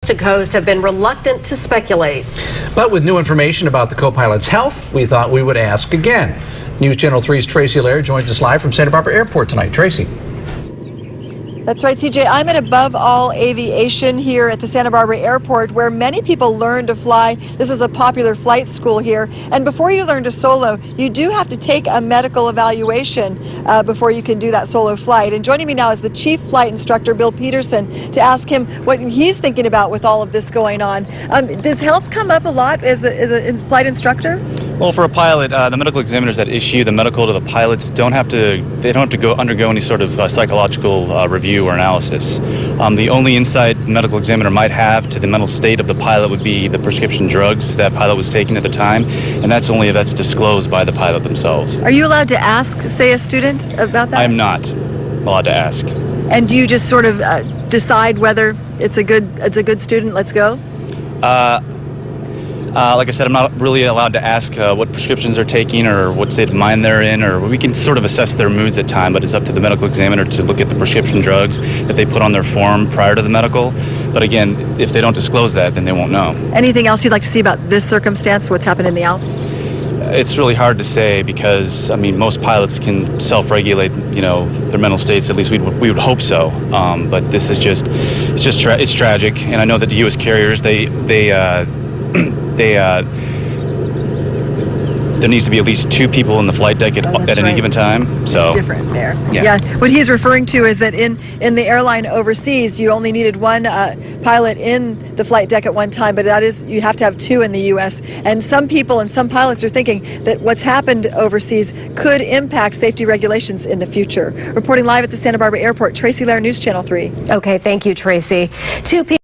to coast have been reluctant to speculate. But with new information about the co-pilot's health, we thought we would ask again. News Channel 3's Tracy Lair joins us live from Santa Barbara Airport tonight. Tracy. That's right, CJ. I'm at Above All Aviation here at the Santa Barbara Airport, where many people learn to fly. This is a popular flight school here. And before you learn to solo, you do have to take a medical evaluation before you can do that solo flight. And joining me now is the chief flight instructor, Bill Peterson, to ask him what he's thinking about with all of this going on. Does health come up a lot as a flight instructor? Well, for a pilot, the medical examiners that issue the medical to the pilots don't have to undergo any sort of psychological review or analysis. The only insight the medical examiner might have to the mental state of the pilot would be the prescription drugs that pilot was taking at the time, and that's only if that's disclosed by the pilot themselves. Are you allowed to ask, say, a student about that? I'm not allowed to ask. And do you just sort of decide whether it's a good student? Let's go. Like I said, I'm not really allowed to ask what prescriptions they're taking or what state of mind they're in, or we can sort of assess their moods at time, but it's up to the medical examiner to look at the prescription drugs that they put on their form prior to the medical. But again, if they don't disclose that, then they won't know. Anything else you'd like to see about this circumstance, what's happened in the Alps? It's really hard to say because, I mean, most pilots can self-regulate, their mental states. At least we would hope so. But this is it's tragic. And I know that the U.S. carriers, there needs to be at least 2 people in the flight deck at any given time. So it's different there. Yeah. What he's referring to is that in the airline overseas, you only needed 1 pilot in the flight deck at one time, but that is, you have to have 2 in the U.S. And some people and some pilots are thinking that what's happened overseas could impact safety regulations in the future. Reporting live at the Santa Barbara Airport, Tracy Lair, News Channel 3. Okay, thank you, Tracy. 2 people